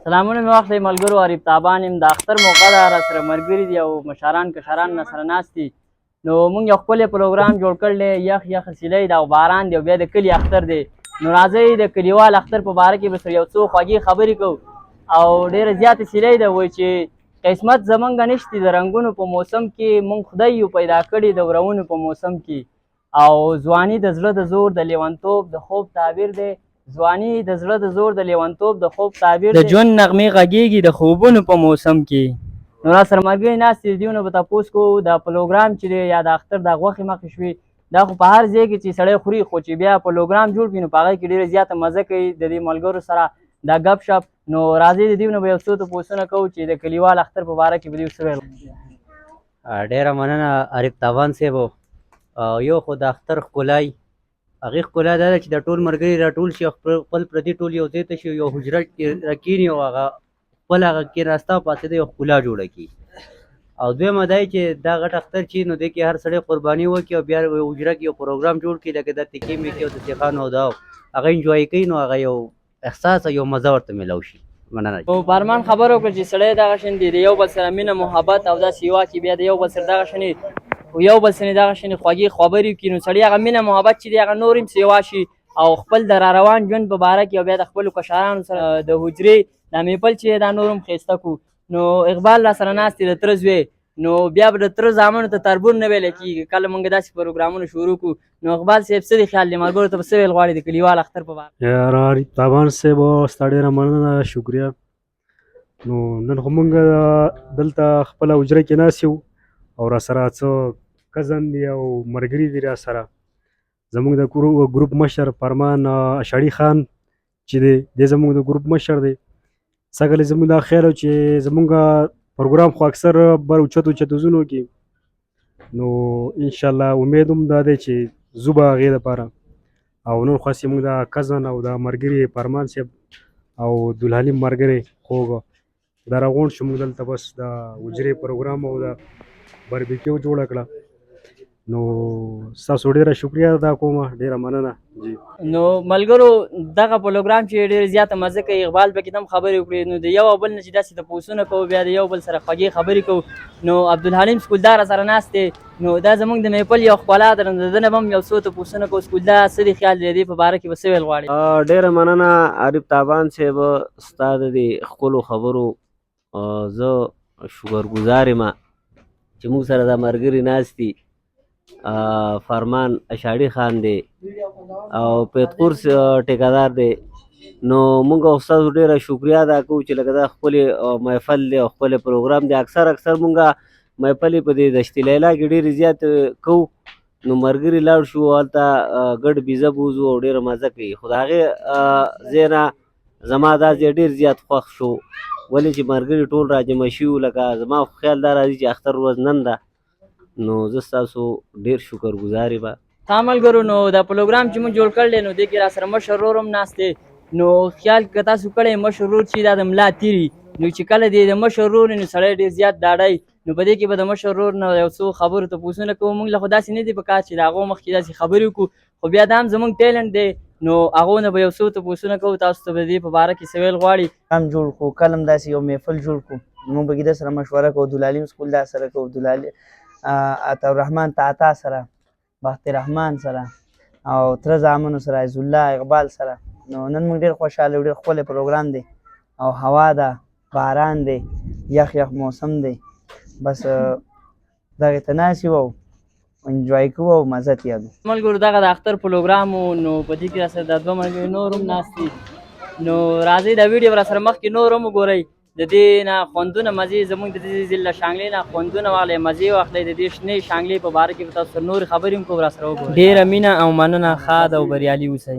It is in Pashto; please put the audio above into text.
سلامونه مې واخلئ ملګرو عریف تابان یم. د اختر موقع ده، راسره ملګري دي او مشران کشران راسره ناست دي. نو موږ یو ښکلی پروګرام جوړ کړی دی. یخ سیلی ده او باران دی او بیا د کلي اختر دی. نو راځئ د کلیوال اختر په باره کې به سره یو څو خوږې خبرې کوو او ډېره زیاته سیلی ده. وایي چې قسمت زمونږ نشتی د رنګونو په موسم کې، موږ خدای یو پیدا کړي د ورونو په موسم کې. او ځواني د زړه د زور د لیونتوب د خوب تعبیر دی. ځواني د زړه د زور د لیونتوب د خوب تعبیر دی. د ژوند نغمې غږیږي د خوبونو په موسم کې. نو راسره ملګري ناست دي، د دوی نه به تپوس کوو دا پروګرام چې دی یا د اختر دا غوښې مخې شوي دا خو په هر ځای کې چې سړی خوري، خو چې بیا پروګرام جوړ کړي نو په هغې کې ډېره زیاته مزه کوي د دې ملګرو سره دا ګپ شپ. نو راځئ د دوی نه به یو څو تپوسونه کوو چې د کلیوال اختر په باره کې به دوی څه ویل. ډېره مننه عریف تابان صاحب. یو خو د اختر ښکلای هغې ښکلا دا ده چې د ټول ملګري راټول شي، خپل پردي ټول یو ځای ته شي، یو حجره کې راکښېني او هغه خپل هغه کښېناسته او پاڅېده یو ښکلا جوړه کړي. او دویمه دا چې دا غټ اختر چې نو دې کې هر سړی قرباني وکړي او بیا یو حجره کې یو پروګرام جوړ کړي لکه دا تکې میکې او د سیخانو او دا هغه انجوای کوي، نو هغه یو احساس او یو مزه ورته میلاو شي. مننه. نو په ارمان خبره وکړه چې سړی دغه شان دی د یو بل سره مینه محبت او داسې یوه چې بیا د یو بل سره دغه شانې یو بل سره دغه شانې خوږې خبرې وکړي، نو سړي هغه مینه محبت چې دی هغه نور هم سیوا شي او خپل د را روان ژوند په باره کې او بیا د خپلو کشرانو سره د حجرې دا میپل چې دا نور هم ښایسته کړو. نو اقبال راسره ناست دی د تره زوی، نو بیا به د تره زامنو ته تربور نه ویلی کېږي کله موږ داسې پروګرامونه شروع کړو. نو اقبال صاحب څه دی خیال دی ملګرو ته به څه ویل غواړي د کلیوال اختر په باره؟ یاره عریف تابان صاحب ستا ډېره مننه، شکریه. نو نن خو موږ دلته خپله حجره کې ناست یو او راسره څه کزن دی او ملګري دي راسره. زموږ د ګروپ مشر فرمان اشاړي خان چې دی دی زموږ د ګروپ مشر دی. سږکال زموږ دا خیال و چې زموږ پروګرام خو اکثر بر اوچت ځایونو کې، نو انشاءالله امید هم دا دی چې ځو به هغې دپاره. او نن خو هسې موږ دا کزن او دا ملګري فرمان صاحب او عبدالحلیم ملګری خوږ دا راغونډ شو موږ دلته بس د حجرې پروګرام او د بربیکیو جوړه کړه. نو ستاسو ډېره شکریه ادا کوم، ډېره مننه جی. نو ملګرو دغه پروګرام چې ډېر زیاته مزه کوي، اقبال پکې هم خبرې وکړي، نو د یو او بل نه چې داسې تپوسونه کوو بیا د یو بل سره خوږې خبرې کوو. نو عبدالحلیم سکولدار سره ناست دی، نو دا زموږ د میپل یو ښکلا ده، نو د ده نه به هم یو څو تپوسونه کوو. سکولدار څه دی خیال دی دې په باره کې به څه ویل غواړې؟ ډېره مننه عریف تابان صاحب ستا د دې ښکلو خبرو. زه شکرګزار یم چې موږ سره دا ملګري ناست دي. فرمان اشاړي خان دی او پیتقور ټیکهدار دی. نو موږ استادو ډېره شکریه ادا کوو چې لکه دا ښکلې محفل دی او ښکلی پروګرام دی. اکثر موږ محفلې په دې دشت لیلا کې ډېرې زیات کوو. نو ملګري لاړ شو هلته ګډ بیزه بوځو او ډېره مزه کوي. خو د هغې ځای نه زما دا ځای ډېر زیات خوښ شو، ولې چې ملګري ټول راجمع شوي وو. لکه زما خیال دا راځي چې اختر ورځ نن ده، نو زه ستاسو ډېر شکرګزار یم. ها ملګرو نو دا پروګرام چې موږ جوړ کړی دی نو دې کې راسره مشر ورور هم ناست دی. نو خیال که تاسو کړی مشر ورور چې دا د ملا تیري، نو چې کله دی د مشر ورور نو سړی ډېر زیات ډاډی. نو په دې کې به د مشر ورور نه یو څو خبرو تپوسونه کوو. موږ له خو داسې نه دي په کار چې د هغو مخکې داسې خبرې وکړو، خو بیا دا هم زموږ ټیلنټ دی. نو هغو نه به یو څو تپوسونه کوو. تاسو ته به د دې په باره کې څه ویل غواړي؟ هم جوړ کړو، کله هم داسې یو محفل جوړ کړو. موږ به د سره مشوره کوو، عبدالحلیم سکولدار سره کوو، عطاالرحمن طاطا سره، بخت رحمان سره او تره زامنو سره، عز الله اقبال سره. نو نن موږ ډېر خوشحاله یو، ډېر ښکلی پروګرام دی او هوا ده، باران دی، یخ موسم دی. بس دغې ته ناست یو او انجوای کوو او مزه تېروو. ملګرو دغه د اختر پروګرام و، نو په دې کې راسره دا دوه ملګري نور هم ناست دي. نو راځئ دا ویډیو به راسره مخکې نور هم وګورئ. د دې نه خوندونه مزې زموږ د دې ضلع شانګلې نه خوندونه واخلئ، مزې واخلئ. د دې شنې شانګلې په باره کې به تاسو سره نورې خبرې هم کوو، راسره وګورئ. ډېره مینه او مننه، ښاد او بریالي اوسئ.